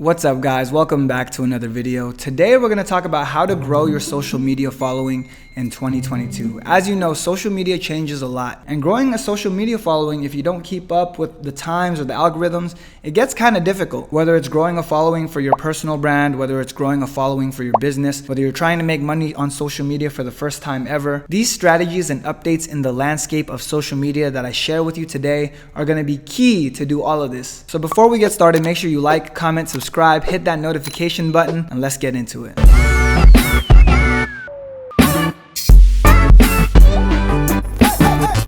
What's up guys, welcome back to another video. Today we're going to talk about how to grow your social media following in 2022. As you know, social media changes a lot, and growing a social media following, if you don't keep up with the times or the algorithms, it gets kind of difficult. Whether it's growing a following for your personal brand, whether it's growing a following for your business, whether you're trying to make money on social media for the first time ever, these strategies and updates in the landscape of social media that I share with you today are going to be key to do all of this. So before we get started, make sure you like, comment, subscribe, hit that notification button, and let's get into it.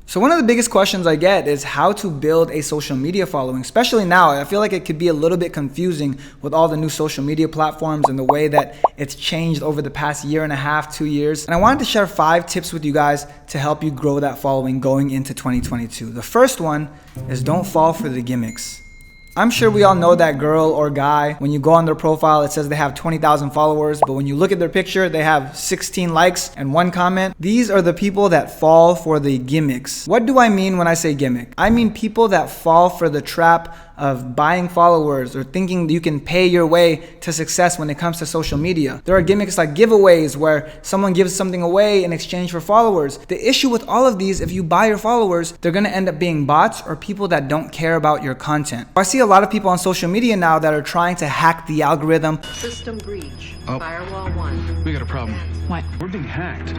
So one of the biggest questions I get is how to build a social media following, especially now. I feel like it could be a little bit confusing with all the new social media platforms and the way that it's changed over the past year and a half, 2 years. And I wanted to share 5 tips with you guys to help you grow that following going into 2022. The first one is don't fall for the gimmicks. I'm sure we all know that girl or guy, when you go on their profile, it says they have 20,000 followers, but when you look at their picture, they have 16 likes and 1 comment. These are the people that fall for the gimmicks. What do I mean when I say gimmick? I mean people that fall for the trap of buying followers or thinking you can pay your way to success when it comes to social media. There are gimmicks like giveaways where someone gives something away in exchange for followers. The issue with all of these, if you buy your followers, they're gonna end up being bots or people that don't care about your content. I see a lot of people on social media now that are trying to hack the algorithm. System breach. Firewall 1. We got a problem. What? We're being hacked.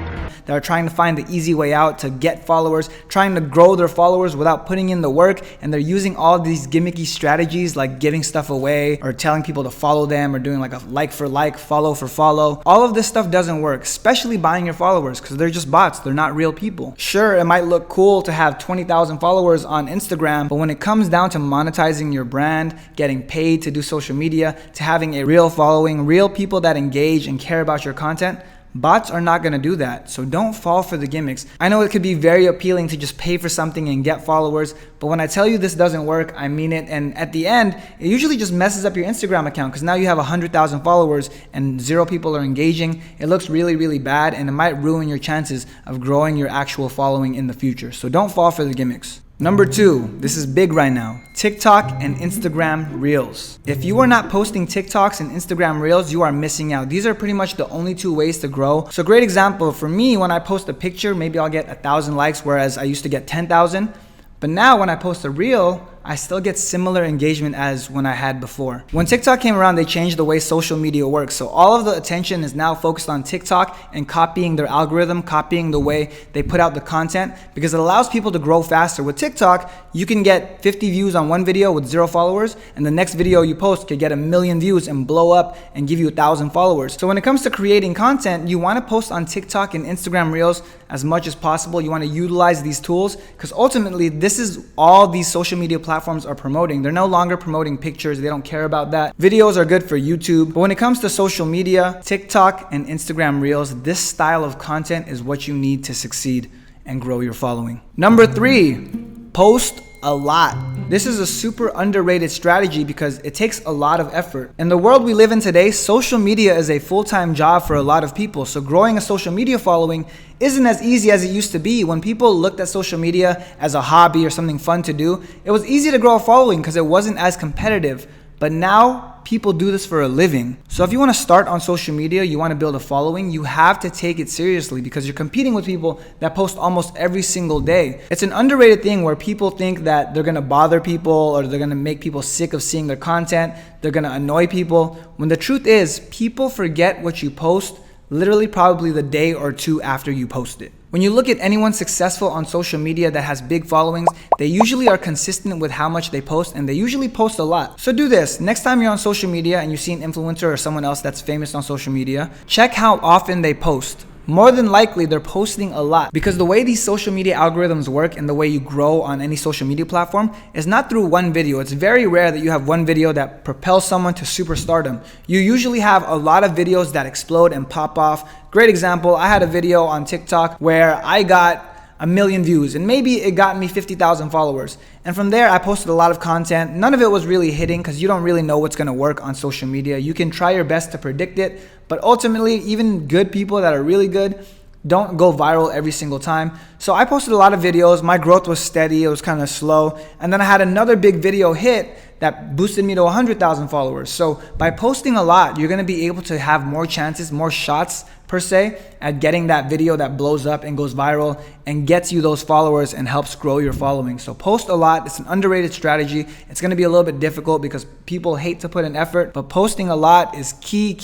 That are trying to find the easy way out to get followers, trying to grow their followers without putting in the work, and they're using all these gimmicky strategies like giving stuff away or telling people to follow them or doing like a like for like, follow for follow. All of this stuff doesn't work, especially buying your followers, because they're just bots. They're not real people. Sure, it might look cool to have 20,000 followers on Instagram, but when it comes down to monetizing your brand, getting paid to do social media, to having a real following, real people that engage and care about your content, bots are not going to do that. So don't fall for the gimmicks. I know it could be very appealing to just pay for something and get followers, but when I tell you this doesn't work, I mean it. And at the end, it usually just messes up your Instagram account because now you have 100,000 followers and 0 people are engaging. It looks really, really bad, and it might ruin your chances of growing your actual following in the future. So don't fall for the gimmicks. Number 2, this is big right now, TikTok and Instagram Reels. If you are not posting TikToks and Instagram Reels, you are missing out. These are pretty much the only 2 ways to grow. So great example, for me, when I post a picture, maybe I'll get 1,000 likes, whereas I used to get 10,000. But now when I post a reel, I still get similar engagement as when I had before. When TikTok came around, they changed the way social media works. So all of the attention is now focused on TikTok and copying their algorithm, copying the way they put out the content, because it allows people to grow faster. With TikTok, you can get 50 views on one video with 0 followers, and the next video you post could get 1 million views and blow up and give you 1,000 followers. So when it comes to creating content, you want to post on TikTok and Instagram Reels as much as possible. You want to utilize these tools because ultimately this is all these social media platforms are promoting. They're no longer promoting pictures. They don't care about that. Videos are good for YouTube. But when it comes to social media, TikTok and Instagram Reels, this style of content is what you need to succeed and grow your following. Number 3, post a lot. This is a super underrated strategy because it takes a lot of effort. In the world we live in today, social media is a full-time job for a lot of people. So growing a social media following isn't as easy as it used to be. When people looked at social media as a hobby or something fun to do, it was easy to grow a following because it wasn't as competitive. But now people do this for a living. So if you want to start on social media, you want to build a following, you have to take it seriously because you're competing with people that post almost every single day. It's an underrated thing where people think that they're going to bother people or they're going to make people sick of seeing their content. They're going to annoy people. When the truth is, people forget what you post literally probably the day or 2 after you post it. When you look at anyone successful on social media that has big followings, they usually are consistent with how much they post, and they usually post a lot. So do this. Next time you're on social media and you see an influencer or someone else that's famous on social media, check how often they post. More than likely, they're posting a lot because the way these social media algorithms work and the way you grow on any social media platform is not through one video. It's very rare that you have one video that propels someone to superstardom. You usually have a lot of videos that explode and pop off. Great example, I had a video on TikTok where I got 1 million views and maybe it got me 50,000 followers. And from there, I posted a lot of content. None of it was really hitting because you don't really know what's going to work on social media. You can try your best to predict it, but ultimately, even good people that are really good, Don't go viral every single time. So I posted a lot of videos. My growth was steady. It was kind of slow. And then I had another big video hit that boosted me to 100,000 followers. So by posting a lot, you're gonna be able to have more chances, more shots per se, at getting that video that blows up and goes viral and gets you those followers and helps grow your following. So post a lot. It's an underrated strategy. It's gonna be a little bit difficult because people hate to put in effort, but posting a lot is key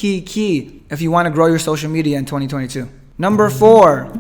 if you wanna grow your social media in 2022. Number 4,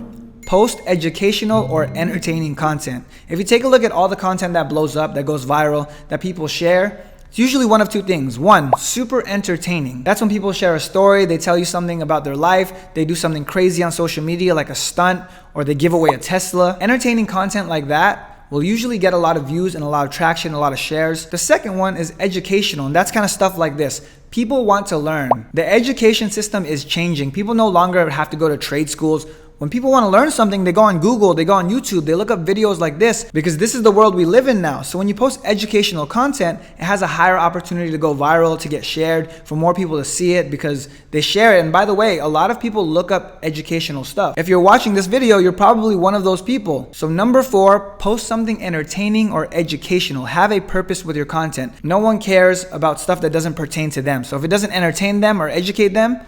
post educational or entertaining content. If you take a look at all the content that blows up, that goes viral, that people share, it's usually one of two things. One, super entertaining. That's when people share a story, they tell you something about their life, they do something crazy on social media like a stunt, or they give away a Tesla. Entertaining content like that will usually get a lot of views and a lot of traction, a lot of shares. The second one is educational, and that's kind of stuff like this. People want to learn. The education system is changing. People no longer have to go to trade schools. When people want to learn something, they go on Google, they go on YouTube, they look up videos like this because this is the world we live in now. So when you post educational content, it has a higher opportunity to go viral, to get shared, for more people to see it because they share it. And by the way, a lot of people look up educational stuff. If you're watching this video, you're probably one of those people. So number 4, post something entertaining or educational. Have a purpose with your content. No one cares about stuff that doesn't pertain to them. So if it doesn't entertain them or educate them,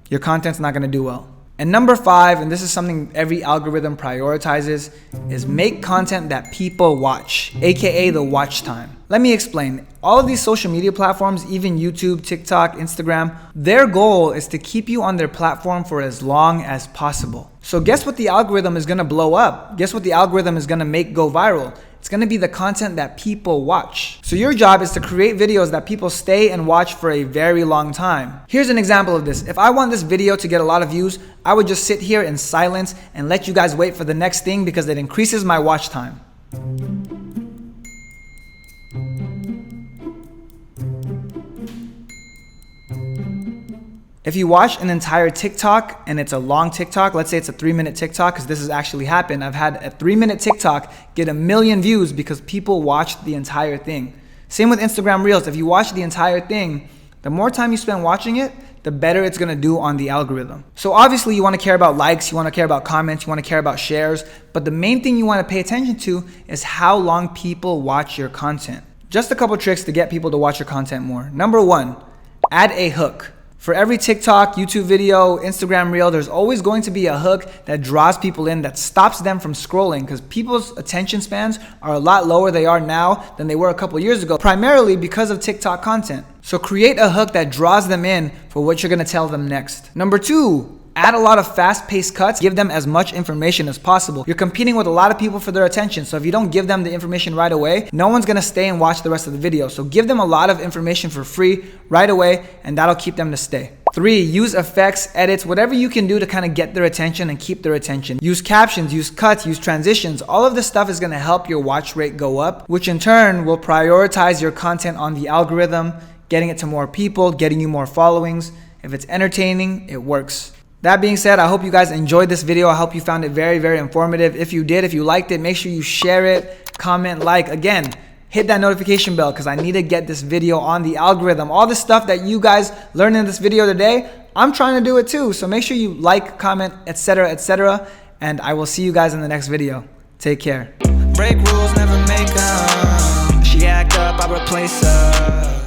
your content's not going to do well. And number 5, and this is something every algorithm prioritizes, is make content that people watch, aka the watch time. Let me explain. All of these social media platforms, even YouTube, TikTok, Instagram, their goal is to keep you on their platform for as long as possible. So guess what the algorithm is gonna blow up? Guess what the algorithm is gonna make go viral? It's gonna be the content that people watch. So your job is to create videos that people stay and watch for a very long time. Here's an example of this. If I want this video to get a lot of views, I would just sit here in silence and let you guys wait for the next thing because it increases my watch time. If you watch an entire TikTok and it's a long TikTok, let's say it's a 3-minute TikTok, because this has actually happened. I've had a 3-minute TikTok get 1 million views because people watched the entire thing. Same with Instagram Reels. If you watch the entire thing, the more time you spend watching it, the better it's gonna do on the algorithm. So obviously you wanna care about likes, you wanna care about comments, you wanna care about shares, but the main thing you wanna pay attention to is how long people watch your content. Just a couple tricks to get people to watch your content more. Number 1, add a hook. For every TikTok, YouTube video, Instagram Reel, there's always going to be a hook that draws people in, that stops them from scrolling, because people's attention spans are a lot lower they are now than they were a couple years ago, primarily because of TikTok content. So create a hook that draws them in for what you're gonna tell them next. Number 2, add a lot of fast-paced cuts. Give them as much information as possible. You're competing with a lot of people for their attention, so if you don't give them the information right away, no one's gonna stay and watch the rest of the video. So give them a lot of information for free right away, and that'll keep them to stay. 3, use effects, edits, whatever you can do to kind of get their attention and keep their attention. Use captions, use cuts, use transitions. All of this stuff is gonna help your watch rate go up, which in turn will prioritize your content on the algorithm, getting it to more people, getting you more followings. If it's entertaining, it works. That being said, I hope you guys enjoyed this video. I hope you found it very, very informative. If you did, if you liked it, make sure you share it, comment, like. Again, hit that notification bell because I need to get this video on the algorithm. All the stuff that you guys learned in this video today, I'm trying to do it too. So make sure you like, comment, etc., etc. And I will see you guys in the next video. Take care. Break rules, never make them. She act up, I replace her.